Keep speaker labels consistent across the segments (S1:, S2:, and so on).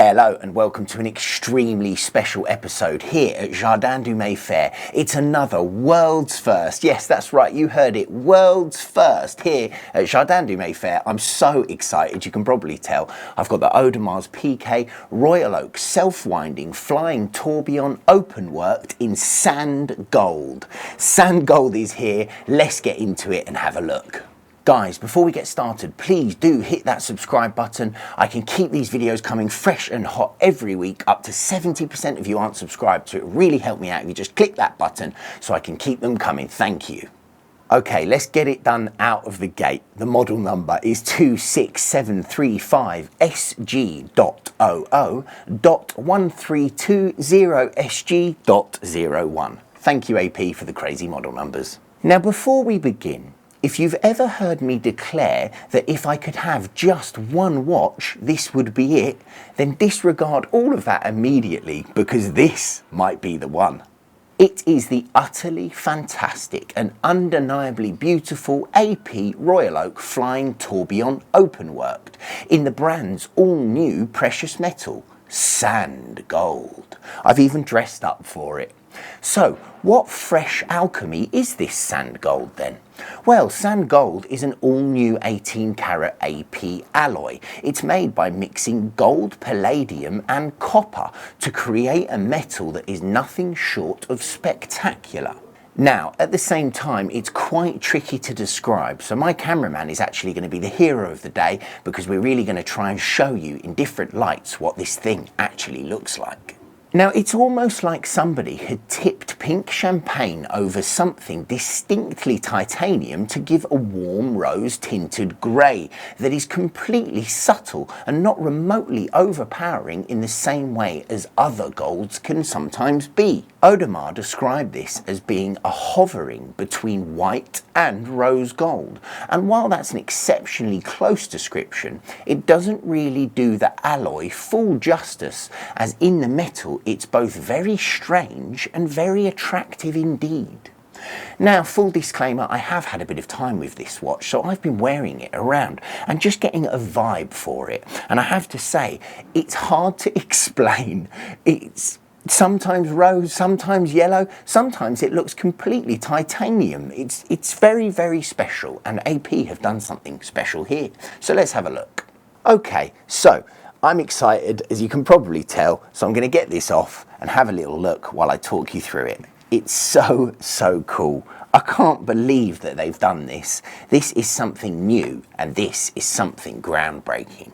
S1: Hello and welcome to an extremely special episode here at Jardin du Mayfair. It's another world's first. Yes, that's right, you heard it, world's first here at Jardin du Mayfair. I'm so excited, you can probably tell. I've got the Audemars Piguet Royal Oak self-winding flying tourbillon open-worked in sand gold. Sand gold is here, let's get into it and have a look. Guys, before we get started, please do hit that subscribe button. I can keep these videos coming fresh and hot every week. Up to 70% of you aren't subscribed, so it really helped me out if you just click that button so I can keep them coming. Thank you. Okay, let's get it done out of the gate. The model number is 26735 SG.00.1320SG.01. Thank you, AP, for the crazy model numbers. Now, before we begin, if you've ever heard me declare that if I could have just one watch, this would be it, then disregard all of that immediately because this might be the one. It is the utterly fantastic and undeniably beautiful AP Royal Oak Flying Tourbillon Openworked in the brand's all-new precious metal, sand gold. I've even dressed up for it. So, what fresh alchemy is this sand gold then? Well, sand gold is an all-new 18-carat AP alloy. It's made by mixing gold, palladium and copper to create a metal that is nothing short of spectacular. Now, at the same time, it's quite tricky to describe, so my cameraman is actually going to be the hero of the day because we're really going to try and show you in different lights what this thing actually looks like. Now, it's almost like somebody had tipped pink champagne over something distinctly titanium to give a warm rose-tinted grey that is completely subtle and not remotely overpowering in the same way as other golds can sometimes be. Audemars described this as being a hovering between white and rose gold, and while that's an exceptionally close description, it doesn't really do the alloy full justice, as in the metal it's both very strange and very attractive indeed. Now, full disclaimer, I have had a bit of time with this watch, so I've been wearing it around and just getting a vibe for it, and I have to say, it's hard to explain. It's sometimes rose, sometimes yellow, sometimes it looks completely titanium. It's very, very special, and AP have done something special here. So let's have a look. Okay, so I'm excited, as you can probably tell, so I'm going to get this off and have a little look while I talk you through it. It's so, so cool. I can't believe that they've done this. This is something new, and this is something groundbreaking.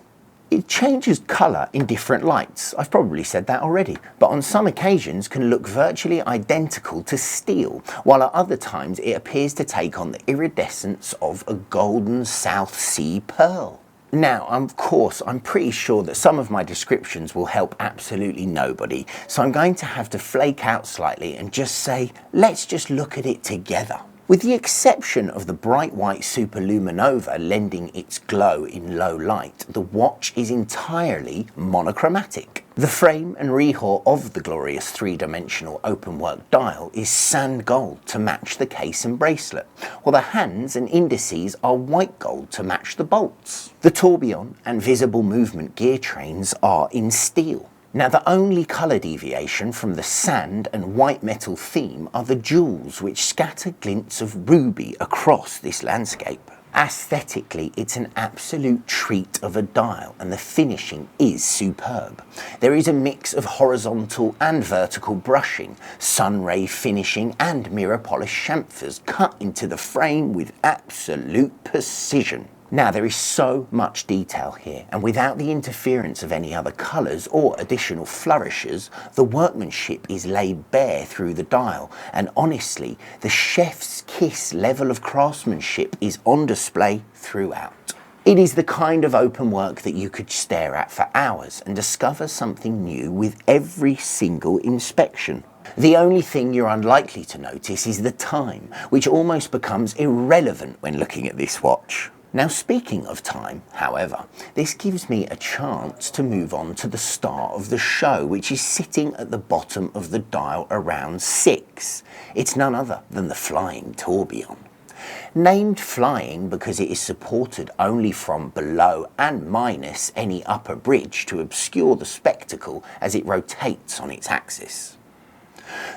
S1: It changes colour in different lights, I've probably said that already, but on some occasions can look virtually identical to steel, while at other times it appears to take on the iridescence of a golden South Sea pearl. Now, of course, I'm pretty sure that some of my descriptions will help absolutely nobody, so I'm going to have to flake out slightly and just say, let's just look at it together. With the exception of the bright white superluminova lending its glow in low light, the watch is entirely monochromatic. The frame and rehaul of the glorious three-dimensional open-work dial is sand gold to match the case and bracelet, while the hands and indices are white gold to match the bolts. The tourbillon and visible movement gear trains are in steel. Now, the only colour deviation from the sand and white metal theme are the jewels which scatter glints of ruby across this landscape. Aesthetically, it's an absolute treat of a dial, and the finishing is superb. There is a mix of horizontal and vertical brushing, sunray finishing and mirror polished chamfers cut into the frame with absolute precision. Now, there is so much detail here, and without the interference of any other colours or additional flourishes, the workmanship is laid bare through the dial, and honestly, the chef's kiss level of craftsmanship is on display throughout. It is the kind of open work that you could stare at for hours and discover something new with every single inspection. The only thing you're unlikely to notice is the time, which almost becomes irrelevant when looking at this watch. Now, speaking of time, however, this gives me a chance to move on to the star of the show, which is sitting at the bottom of the dial around 6. It's none other than the flying tourbillon. Named flying because it is supported only from below and minus any upper bridge to obscure the spectacle as it rotates on its axis.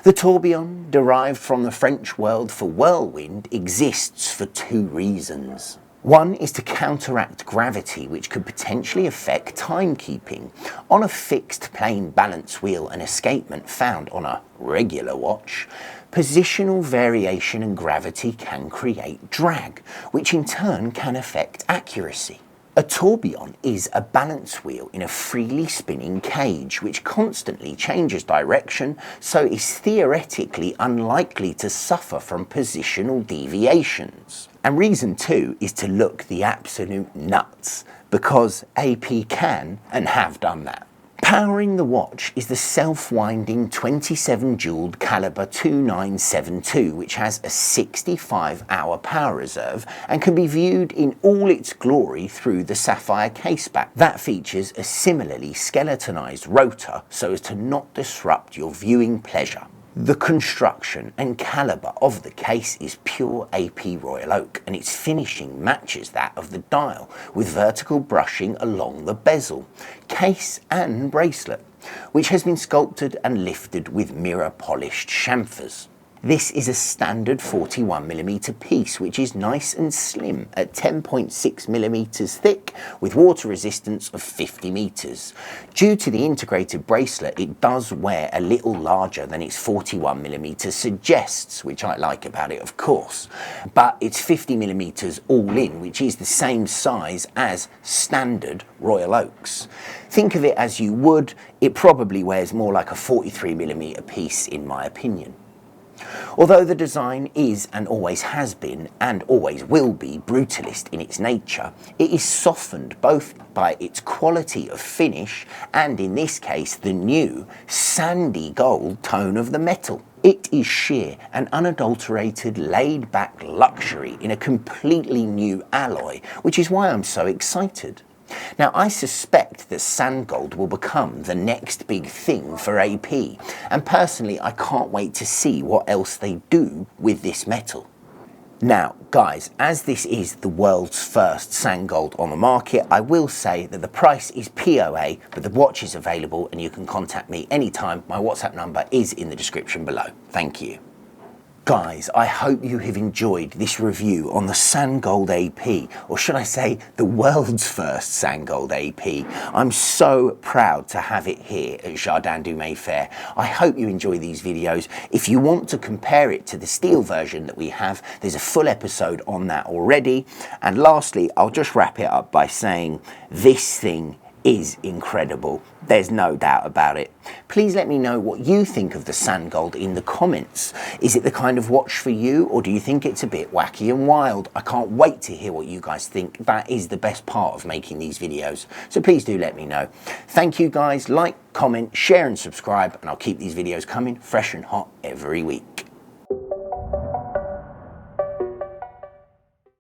S1: The tourbillon, derived from the French word for whirlwind, exists for two reasons. One is to counteract gravity, which could potentially affect timekeeping. On a fixed plane balance wheel and escapement found on a regular watch, positional variation and gravity can create drag, which in turn can affect accuracy. A tourbillon is a balance wheel in a freely spinning cage which constantly changes direction, so is theoretically unlikely to suffer from positional deviations. And reason two is to look the absolute nuts, because AP can and have done that. Powering the watch is the self-winding 27-jeweled caliber 2972, which has a 65-hour power reserve and can be viewed in all its glory through the sapphire caseback. That features a similarly skeletonized rotor so as to not disrupt your viewing pleasure. The construction and calibre of the case is pure AP Royal Oak, and its finishing matches that of the dial, with vertical brushing along the bezel, case and bracelet, which has been sculpted and lifted with mirror polished chamfers. This is a standard 41mm piece, which is nice and slim at 10.6mm thick with water resistance of 50 meters. Due to the integrated bracelet, it does wear a little larger than its 41mm suggests, which I like about it, of course. But it's 50mm all in, which is the same size as standard Royal Oaks. Think of it as you would. It probably wears more like a 43mm piece in my opinion. Although the design is and always has been and always will be brutalist in its nature, it is softened both by its quality of finish and, in this case, the new sandy gold tone of the metal. It is sheer and unadulterated laid-back luxury in a completely new alloy, which is why I'm so excited. Now, I suspect that sand gold will become the next big thing for AP, and personally I can't wait to see what else they do with this metal. Now, guys, as this is the world's first sand gold on the market, I will say that the price is POA, but the watch is available and you can contact me anytime. My WhatsApp number is in the description below. Thank you. Guys, I hope you have enjoyed this review on the sand gold AP, or should I say the world's first sand gold AP. I'm so proud to have it here at Jardin du Mayfair. I hope you enjoy these videos. If you want to compare it to the steel version that we have, there's a full episode on that already. And lastly, I'll just wrap it up by saying this thing is incredible. There's no doubt about it. Please let me know what you think of the sand gold in the comments. Is it the kind of watch for you, or do you think it's a bit wacky and wild? I can't wait to hear what you guys think. That is the best part of making these videos. So please do let me know. Thank you guys. Like, comment, share and subscribe, and I'll keep these videos coming fresh and hot every week.